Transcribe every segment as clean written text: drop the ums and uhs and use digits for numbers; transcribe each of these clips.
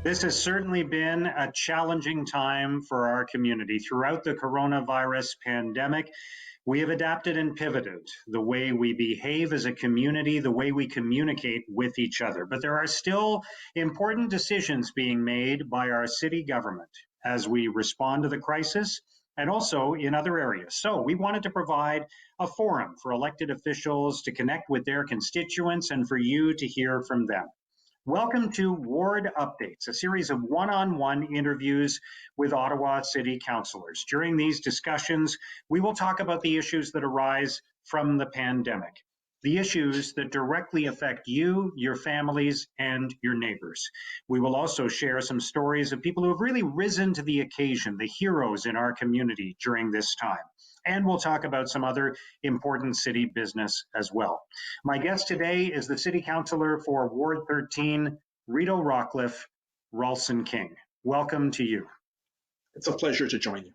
This has certainly been a challenging time for our community. Throughout the coronavirus pandemic, we have adapted and pivoted the way we behave as a community, the way we communicate with each other. But there are still important decisions being made by our city government as we respond to the crisis and also in other areas. So we wanted to provide a forum for elected officials to connect with their constituents and for you to hear from them. Welcome to Ward Updates, a series of one-on-one interviews with Ottawa City Councillors. During these discussions, we will talk about the issues that arise from the pandemic, the issues that directly affect you, your families, and your neighbors. We will also share some stories of people who have really risen to the occasion, the heroes in our community during this time. And we'll talk about some other important city business as well. My guest today is the City Councillor for Ward 13, Rideau-Rockcliffe, Rawlson King. Welcome to you. It's a pleasure to join you.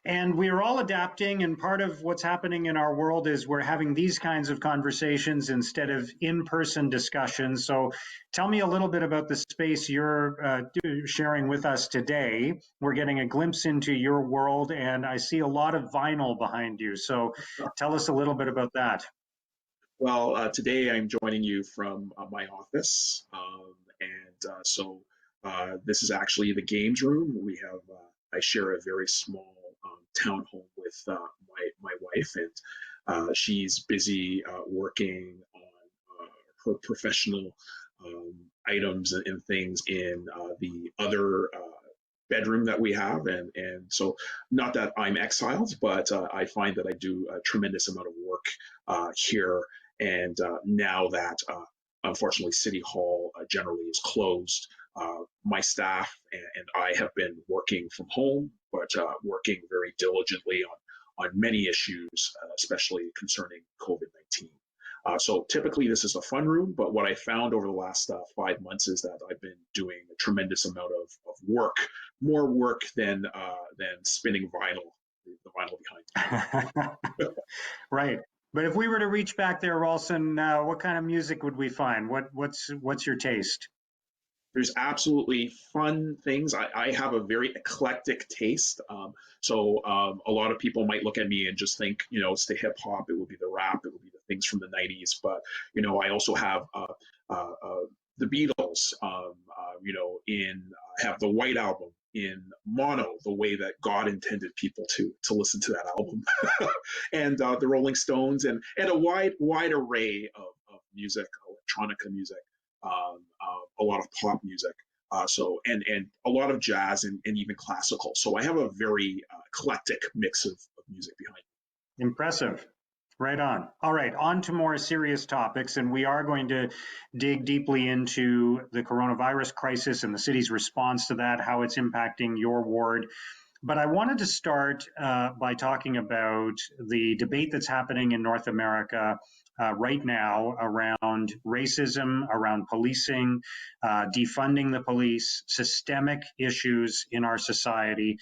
And we are all adapting, and part of what's happening in our world is we're having these kinds of conversations instead of in-person discussions. So tell me a little bit about the space you're sharing with us today. We're getting a glimpse into your world, and I see a lot of vinyl behind you. So tell us a little bit about that. Well, today I'm joining you from my office, so this is actually the games room. We have I share a very small townhome with my wife, and she's busy working on her professional items and things in the other bedroom that we have, and so not that I'm exiled, but I find that I do a tremendous amount of work here, and now that unfortunately City Hall generally is closed, my staff and I have been working from home, but working very diligently on many issues, especially concerning COVID-19. So typically this is a fun room, but what I found over the last 5 months is that I've been doing a tremendous amount of work, more work than spinning vinyl, the vinyl behind. Right. But if we were to reach back there, Rawlson, what kind of music would we find? What's your taste? There's absolutely fun things. I have a very eclectic taste. So a lot of people might look at me and just think, it's the hip hop, it would be the rap, it would be the things from the 90s. But, I also have the Beatles, have the White Album in mono, the way that God intended people to listen to that album, and the Rolling Stones, and a wide array of music, electronica music. A lot of pop music, and a lot of jazz and even classical. So I have a very eclectic mix of music behind me. Impressive. Right on. All right, on to more serious topics, and we are going to dig deeply into the coronavirus crisis and the city's response to that, how it's impacting your ward. But I wanted to start by talking about the debate that's happening in North America right now around racism, around policing, defunding the police, systemic issues in our society.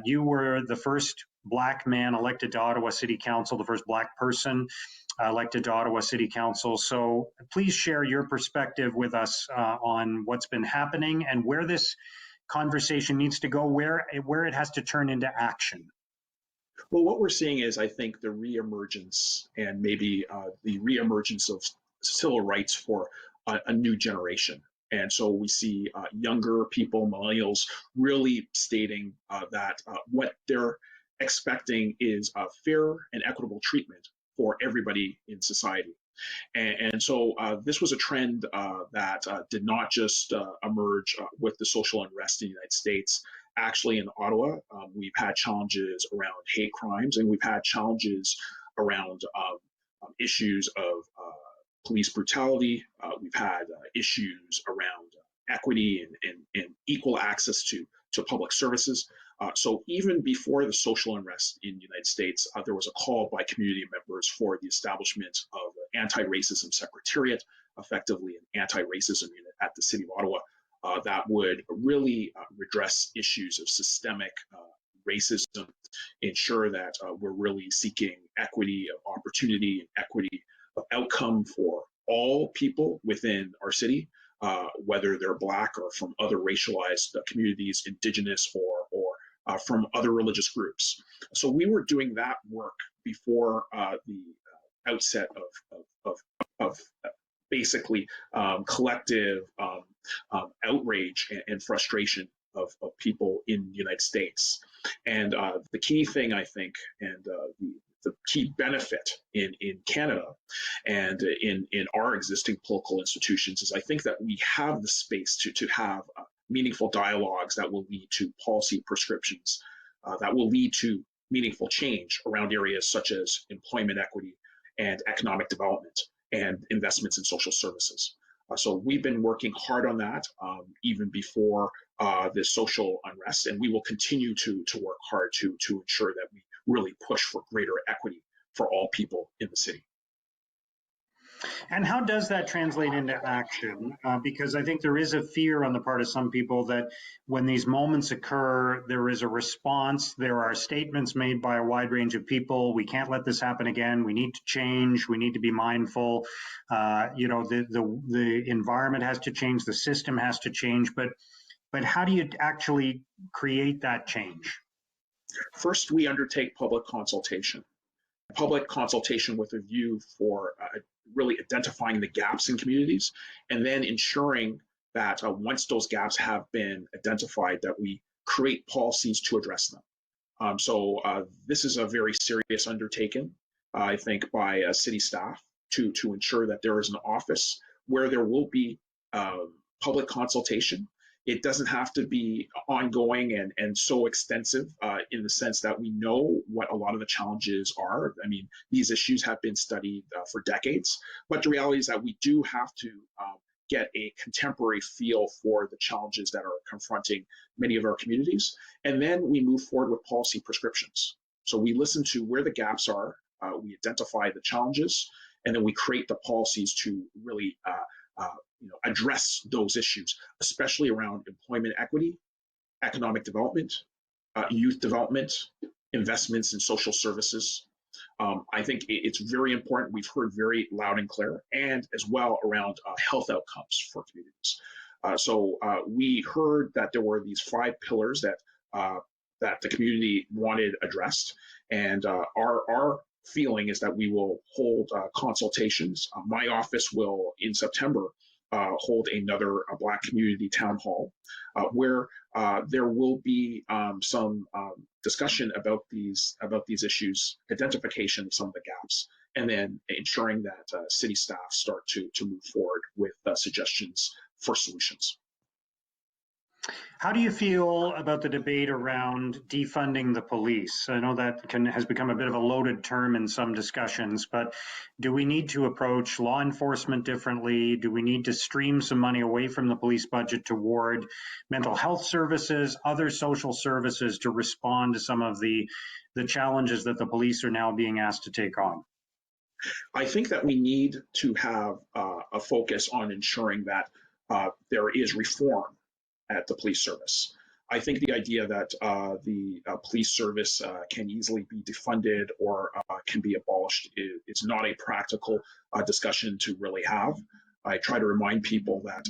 You were the first Black man elected to Ottawa City Council, the first Black person elected to Ottawa City Council. So please share your perspective with us on what's been happening and where this conversation needs to go, where it has to turn into action. Well, what we're seeing is, I think, the reemergence and maybe the reemergence of civil rights for a new generation. And so we see younger people, millennials, really stating that what they're expecting is fair and equitable treatment for everybody in society. And so this was a trend that did not just emerge with the social unrest in the United States. Actually, in Ottawa, we've had challenges around hate crimes, and we've had challenges around issues of police brutality. We've had issues around equity and equal access to public services. So even before the social unrest in the United States, there was a call by community members for the establishment of an anti-racism secretariat, effectively an anti-racism unit at the City of Ottawa, that would really redress issues of systemic racism, ensure that we're really seeking equity of opportunity and equity of outcome for all people within our city, whether they're Black or from other racialized communities, Indigenous or from other religious groups. So we were doing that work before the outset of basically collective outrage and frustration of people in the United States. And the key thing, I think, and the key benefit in Canada and in our existing political institutions is I think that we have the space to have meaningful dialogues that will lead to policy prescriptions, that will lead to meaningful change around areas such as employment equity and economic development and investments in social services. So we've been working hard on that even before this social unrest, and we will continue to work hard to ensure that we really push for greater equity for all people in the city. And how does that translate into action? Because I think there is a fear on the part of some people that when these moments occur, there is a response. There are statements made by a wide range of people. We can't let this happen again. We need to change. We need to be mindful. The environment has to change. The system has to change. But how do you actually create that change? First, we undertake public consultation with a view for really identifying the gaps in communities, and then ensuring that once those gaps have been identified, that we create policies to address them. So this is a very serious undertaking, I think, by city staff to ensure that there is an office where there will be public consultation. It doesn't have to be ongoing and so extensive in the sense that we know what a lot of the challenges are. I mean, these issues have been studied for decades, but the reality is that we do have to get a contemporary feel for the challenges that are confronting many of our communities. And then we move forward with policy prescriptions. So we listen to where the gaps are, we identify the challenges, and then we create the policies to really address those issues, especially around employment equity, economic development, youth development, investments in social services. I think it's very important. We've heard very loud and clear, and as well around health outcomes for communities. So we heard that there were these 5 pillars that the community wanted addressed, and our feeling is that we will hold consultations. My office will, in September, hold another Black community town hall where there will be some discussion about these issues, identification of some of the gaps, and then ensuring that city staff start to move forward with suggestions for solutions. How do you feel about the debate around defunding the police? I know that has become a bit of a loaded term in some discussions, but do we need to approach law enforcement differently? Do we need to stream some money away from the police budget toward mental health services, other social services to respond to some of the challenges that the police are now being asked to take on? I think that we need to have a focus on ensuring that there is reform at the police service. I think the idea that the police service can easily be defunded or can be abolished is not a practical discussion to really have. I try to remind people that,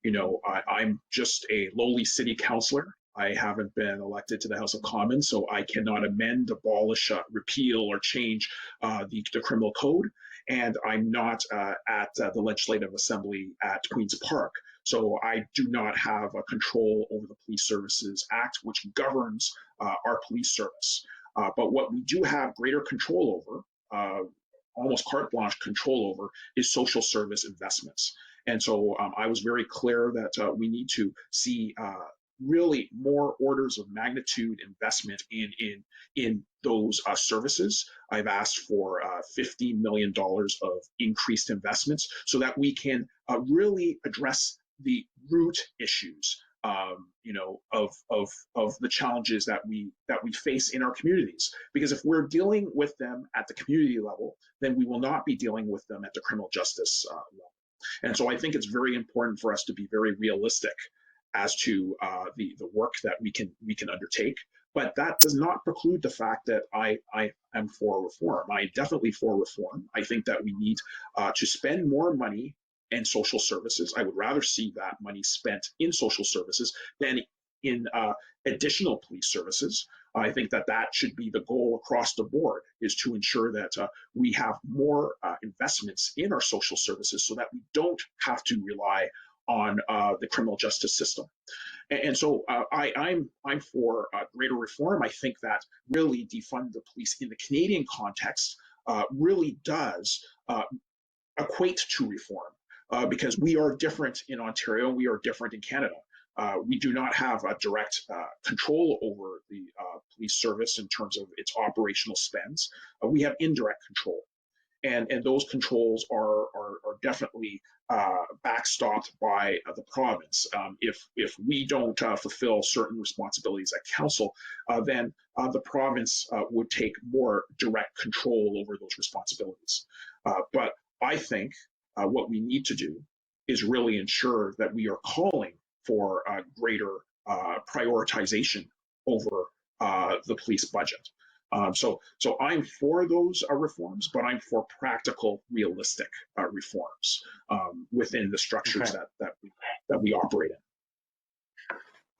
I'm just a lowly city councillor. I haven't been elected to the House of Commons, so I cannot amend, abolish, repeal, or change the criminal code. And I'm not at the Legislative Assembly at Queen's Park. So I do not have a control over the Police Services Act, which governs our police service. But what we do have greater control over, almost carte blanche control over, is social service investments. And so I was very clear that we need to see really more orders of magnitude investment in those services. I've asked for $50 million of increased investments so that we can really address the root issues, of the challenges that we face in our communities. Because if we're dealing with them at the community level, then we will not be dealing with them at the criminal justice level. And so I think it's very important for us to be very realistic as to the work that we can undertake. But that does not preclude the fact that I am for reform. I am definitely for reform. I think that we need to spend more money and social services. I would rather see that money spent in social services than in additional police services. I think that that should be the goal across the board, is to ensure that we have more investments in our social services so that we don't have to rely on the criminal justice system. And so I'm for greater reform. I think that really defund the police in the Canadian context really does equate to reform, because we are different in Ontario, we are different in Canada. We do not have a direct control over the police service in terms of its operational spends. We have indirect control. And those controls are definitely backstopped by the province. If we don't fulfill certain responsibilities at council, then the province would take more direct control over those responsibilities. But I think what we need to do is really ensure that we are calling for greater prioritization over the police budget. So I'm for those reforms, but I'm for practical, realistic reforms within the structures that we operate in.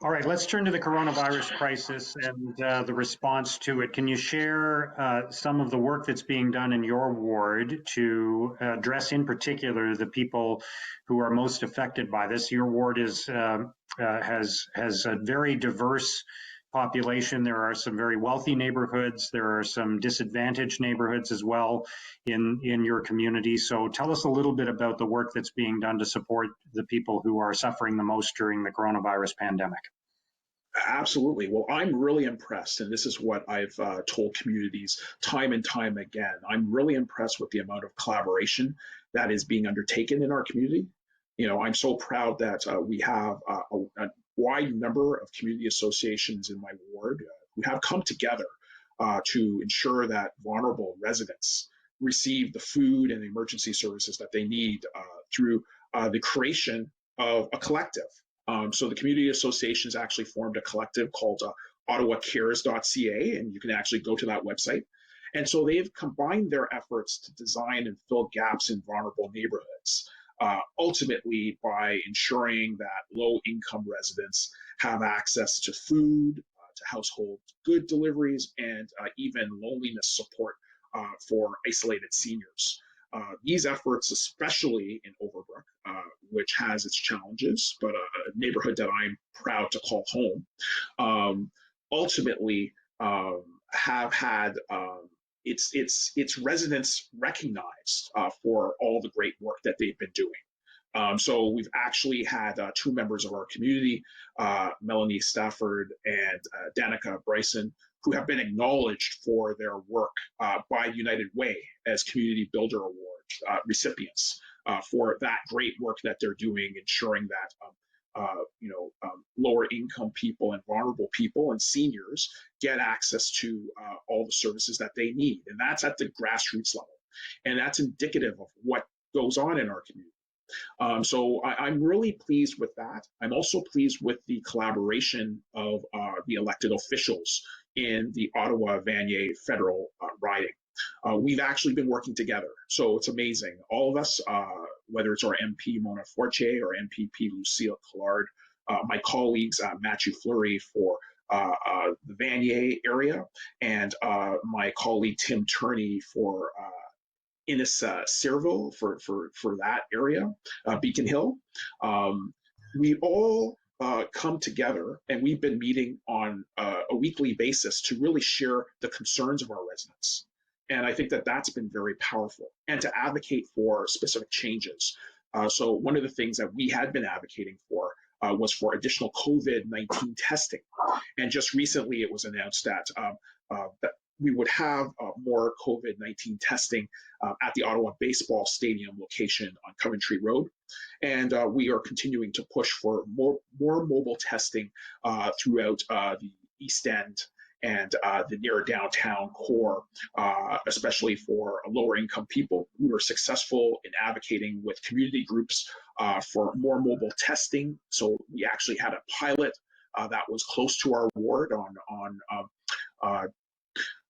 All right, let's turn to the coronavirus crisis and the response to it. Can you share some of the work that's being done in your ward to address in particular the people who are most affected by this? Your ward has a very diverse population. There are some very wealthy neighborhoods. There are some disadvantaged neighborhoods as well in your community. So tell us a little bit about the work that's being done to support the people who are suffering the most during the coronavirus pandemic. Absolutely. Well, I'm really impressed, and this is what I've told communities time and time again. I'm really impressed with the amount of collaboration that is being undertaken in our community. You know, I'm so proud that we have a wide number of community associations in my ward who have come together to ensure that vulnerable residents receive the food and emergency services that they need through the creation of a collective. So the community associations actually formed a collective called OttawaCares.ca, and you can actually go to that website. And so they've combined their efforts to design and fill gaps in vulnerable neighborhoods, ultimately by ensuring that low-income residents have access to food, to household good deliveries, and even loneliness support for isolated seniors. These efforts, especially in Overbrook, which has its challenges, but a neighborhood that I'm proud to call home, ultimately have had its residents recognized for all the great work that they've been doing. So we've actually had two members of our community, Melanie Stafford and Danica Bryson, who have been acknowledged for their work by United Way as Community Builder Award recipients for that great work that they're doing, ensuring that lower income people and vulnerable people and seniors get access to all the services that they need. And that's at the grassroots level. And that's indicative of what goes on in our community. So I'm really pleased with that. I'm also pleased with the collaboration of the elected officials in the Ottawa-Vanier federal riding. We've actually been working together, so it's amazing. All of us, whether it's our MP Mona Fortier or MPP Lucille Collard, my colleagues Matthew Fleury for the Vanier area, and my colleague Tim Turney for Innis Servo for that area, Beacon Hill. We all come together, and we've been meeting on a weekly basis to really share the concerns of our residents. And I think that that's been very powerful, and to advocate for specific changes. So one of the things that we had been advocating for was for additional COVID-19 testing. And just recently it was announced that we would have more COVID-19 testing at the Ottawa Baseball Stadium location on Coventry Road. And we are continuing to push for more mobile testing throughout the East End and the near downtown core, especially for lower income people. We were successful in advocating with community groups for more mobile testing. So we actually had a pilot that was close to our ward on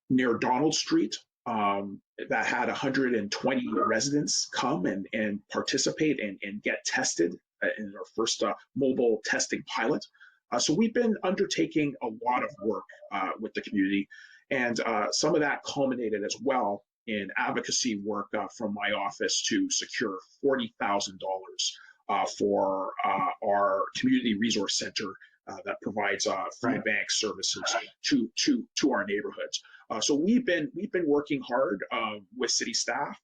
near Donald Street, that had 120 residents come and participate and get tested in our first mobile testing pilot. So we've been undertaking a lot of work with the community, and some of that culminated as well in advocacy work from my office to secure $40,000 for our community resource center that provides food bank services to our neighborhoods. So we've been working hard with city staff,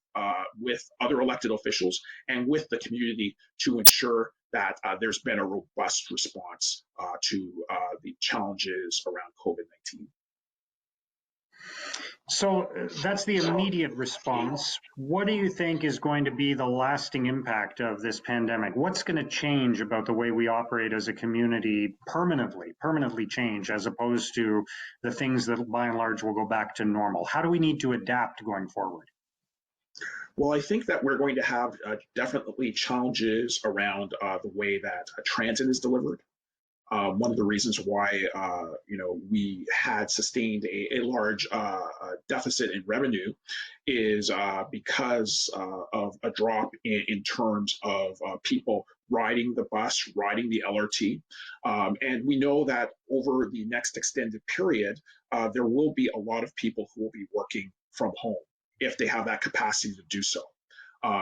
with other elected officials, and with the community to ensure that there's been a robust response to the challenges around COVID-19. So that's the immediate response. What do you think is going to be the lasting impact of this pandemic? What's going to change about the way we operate as a community permanently change, as opposed to the things that by and large will go back to normal? How do we need to adapt going forward? Well, I think that we're going to have definitely challenges around the way that transit is delivered. One of the reasons why we had sustained a large deficit in revenue is because of a drop in terms of people riding the bus, riding the LRT. And we know that over the next extended period, there will be a lot of people who will be working from home if they have that capacity to do so.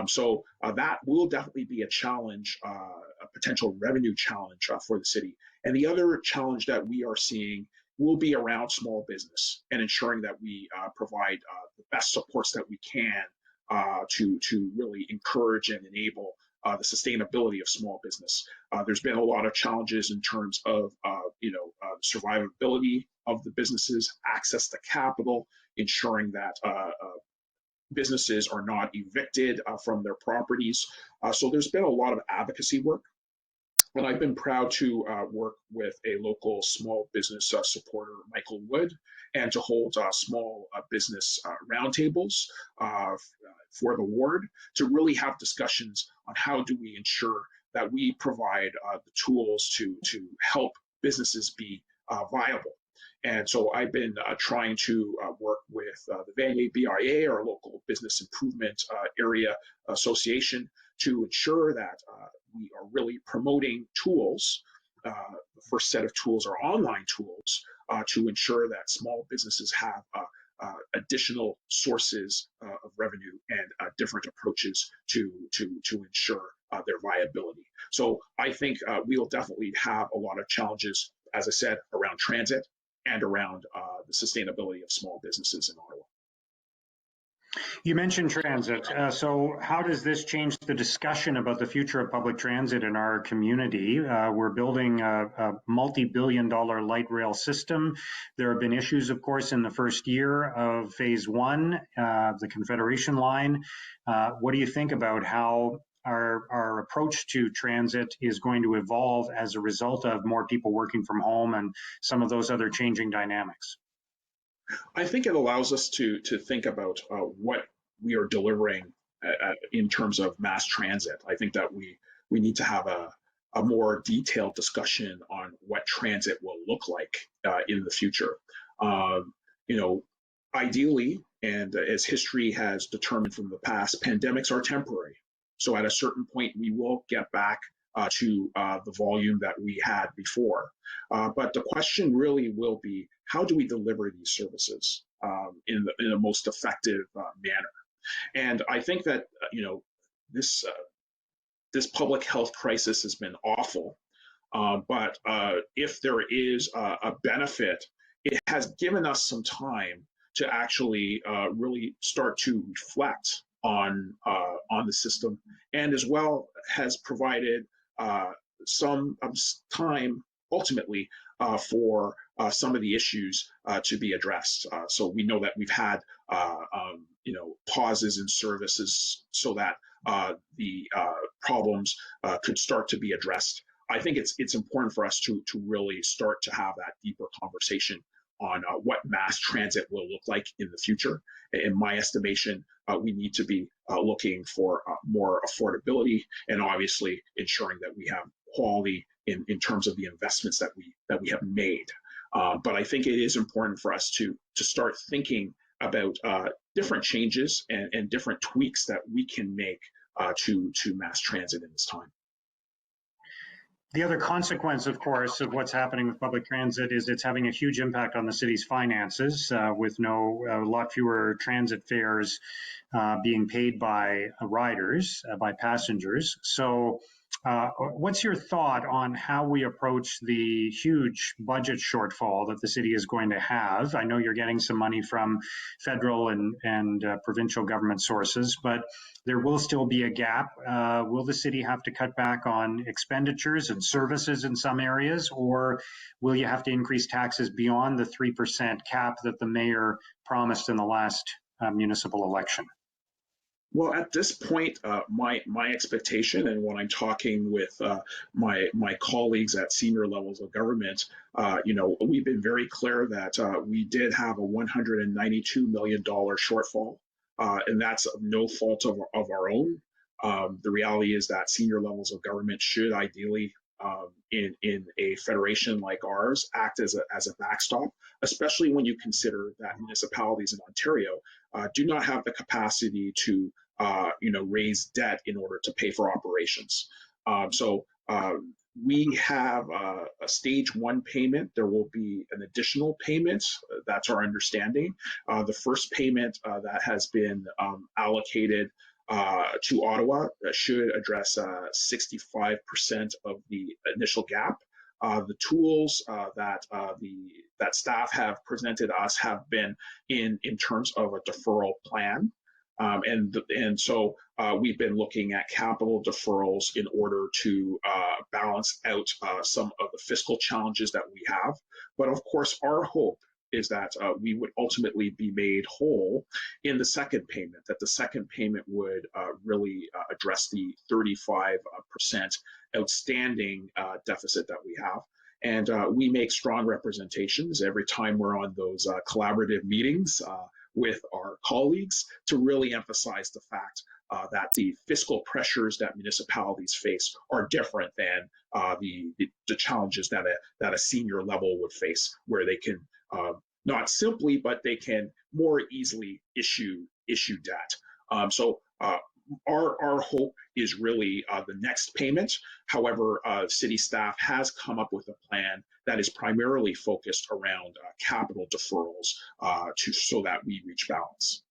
So that will definitely be a challenge, a potential revenue challenge for the city. And the other challenge that we are seeing will be around small business and ensuring that we provide the best supports that we can to really encourage and enable the sustainability of small business. There's been a lot of challenges in terms of survivability of the businesses, access to capital, ensuring that businesses are not evicted from their properties. So there's been a lot of advocacy work. And I've been proud to work with a local small business supporter, Michael Wood, and to hold small business roundtables for the ward to really have discussions on how do we ensure that we provide the tools to help businesses be viable. And so I've been trying to work with the Vanier BIA, our local business improvement area association, to ensure that we are really promoting tools. The first set of tools are online tools to ensure that small businesses have additional sources of revenue and different approaches to ensure their viability. So I think we will definitely have a lot of challenges, as I said, around transit and around the sustainability of small businesses in Ottawa. You mentioned transit. So how does this change the discussion about the future of public transit in our community? We're building a multi-billion-dollar light rail system. There have been issues, of course, in the first year of phase one, the Confederation line. What do you think about how our approach to transit is going to evolve as a result of more people working from home and some of those other changing dynamics? I think it allows us to think about what we are delivering in terms of mass transit. I think that we need to have a more detailed discussion on what transit will look like in the future. Ideally, and as history has determined from the past, pandemics are temporary. So at a certain point, we will get back to the volume that we had before. But the question really will be, how do we deliver these services in the most effective manner? And I think that this public health crisis has been awful, but if there is a benefit, it has given us some time to actually really start to reflect on the system, and as well has provided some time ultimately for some of the issues to be addressed. So we know that we've had pauses in services so that the problems could start to be addressed. I think it's important for us to really start to have that deeper conversation on what mass transit will look like in the future. In my estimation, we need to be looking for more affordability and obviously ensuring that we have quality in terms of the investments that we have made. But I think it is important for us to start thinking about different changes and different tweaks that we can make to mass transit in this time. The other consequence, of course, of what's happening with public transit is it's having a huge impact on the city's finances, with a lot fewer transit fares being paid by riders, by passengers. So what's your thought on how we approach the huge budget shortfall that the city is going to have? I know you're getting some money from federal and provincial government sources, but there will still be a gap. Will the city have to cut back on expenditures and services in some areas, or will you have to increase taxes beyond the 3% cap that the mayor promised in the last municipal election? Well, at this point, my expectation, and when I'm talking with my colleagues at senior levels of government, we've been very clear that we did have a $192 million shortfall, and that's no fault of our own. The reality is that senior levels of government should ideally, in a federation like ours, act as a backstop, especially when you consider that municipalities in Ontario do not have the capacity to raise debt in order to pay for operations. So we have a stage one payment. There will be an additional payment. That's our understanding. The first payment that has been allocated to Ottawa should address 65% of the initial gap. The tools that staff have presented us have been in terms of a deferral plan. So we've been looking at capital deferrals in order to balance out some of the fiscal challenges that we have. But of course, our hope is that we would ultimately be made whole in the second payment, that the second payment would really address the 35% outstanding deficit that we have. And we make strong representations every time we're on those collaborative meetings with our colleagues to really emphasize the fact that the fiscal pressures that municipalities face are different than the challenges that a senior level would face, where they can not simply, but they can more easily issue debt. So our hope is really the next payment. However, city staff has come up with a plan that is primarily focused around capital deferrals so that we reach balance.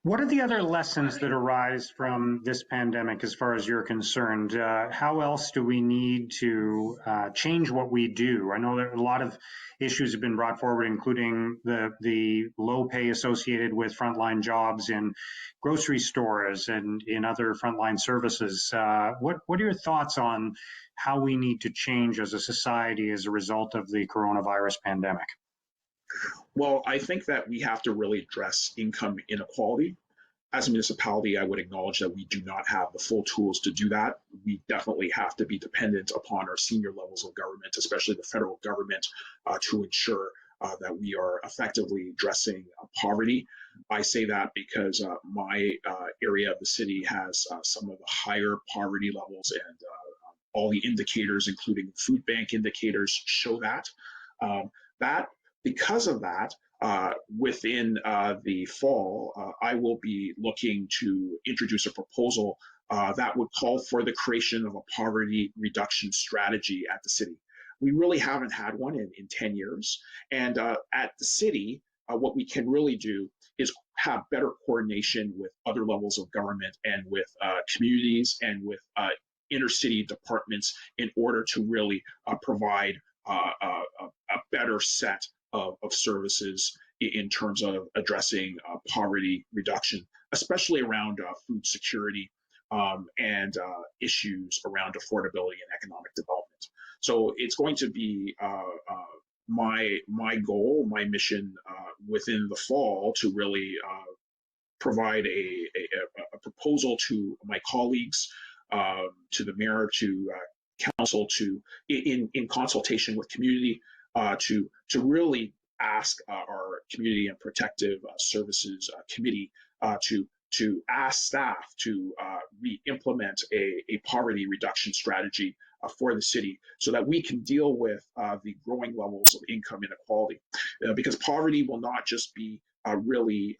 What are the other lessons that arise from this pandemic as far as you're concerned? How else do we need to change what we do? I know that a lot of issues have been brought forward, including the low pay associated with frontline jobs in grocery stores and in other frontline services. What are your thoughts on how we need to change as a society as a result of the coronavirus pandemic? Well, I think that we have to really address income inequality. As a municipality, I would acknowledge that we do not have the full tools to do that. We definitely have to be dependent upon our senior levels of government, especially the federal government, to ensure that we are effectively addressing poverty. I say that because my area of the city has some of the higher poverty levels, and all the indicators, including food bank indicators, show that. Because of that, within the fall, I will be looking to introduce a proposal that would call for the creation of a poverty reduction strategy at the city. We really haven't had one in 10 years. And at the city, what we can really do is have better coordination with other levels of government and with communities and with inner city departments in order to really provide a better set of services in terms of addressing poverty reduction, especially around food security and issues around affordability and economic development. So it's going to be my goal, my mission within the fall to really provide a proposal to my colleagues, to the mayor, to council, in consultation with community, to really ask our Community and Protective Services Committee to ask staff to re-implement a poverty reduction strategy for the city, so that we can deal with the growing levels of income inequality. Because poverty will not just be really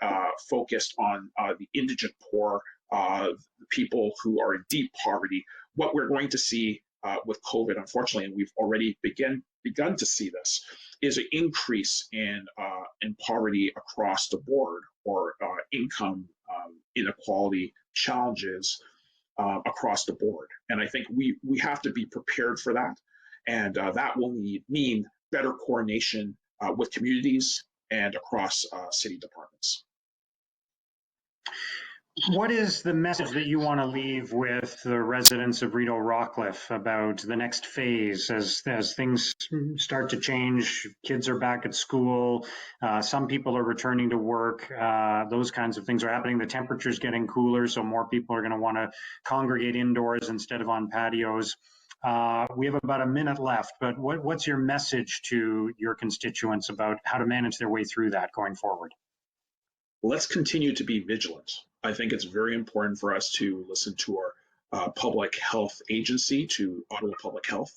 focused on the indigent poor, the people who are in deep poverty. What we're going to see with COVID, unfortunately, and we've already begun to see this, is an increase in poverty across the board, or income inequality challenges across the board. And I think we have to be prepared for that, and that will mean better coordination with communities and across city departments. What is the message that you want to leave with the residents of Rideau-Rockcliffe about the next phase as things start to change? Kids are back at school, some people are returning to work, those kinds of things are happening. The temperature's getting cooler, so more people are going to want to congregate indoors instead of on patios. We have about a minute left, but what's your message to your constituents about how to manage their way through that going forward? Let's continue to be vigilant. I think it's very important for us to listen to our public health agency, to Ottawa Public Health.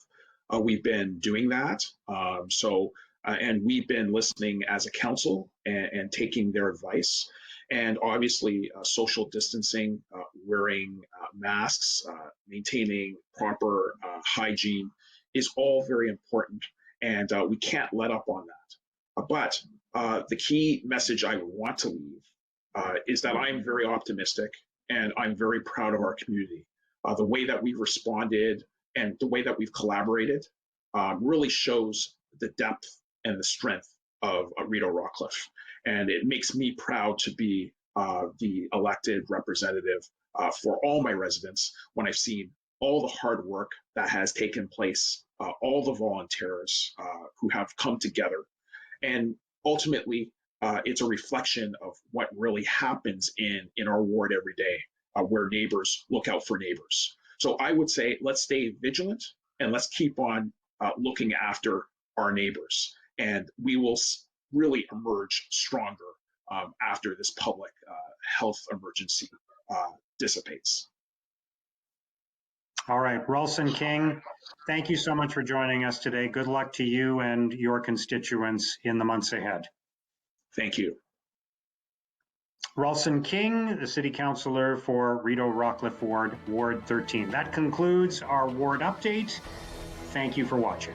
We've been doing that. And we've been listening as a council and taking their advice. And obviously, social distancing, wearing masks, maintaining proper hygiene is all very important. And we can't let up on that. But the key message I want to leave is that I'm very optimistic and I'm very proud of our community. The way that we've responded and the way that we've collaborated really shows the depth and the strength of Rideau-Rockcliffe. And it makes me proud to be the elected representative for all my residents when I've seen all the hard work that has taken place, all the volunteers who have come together. And ultimately, it's a reflection of what really happens in our ward every day, where neighbors look out for neighbors. So I would say, let's stay vigilant and let's keep on looking after our neighbors. And we will really emerge stronger after this public health emergency dissipates. All right, Rawlson King, thank you so much for joining us today. Good luck to you and your constituents in the months ahead. Thank you. Rawlson King, the City Councillor for Rideau-Rockcliffe Ward, Ward 13. That concludes our ward update. Thank you for watching.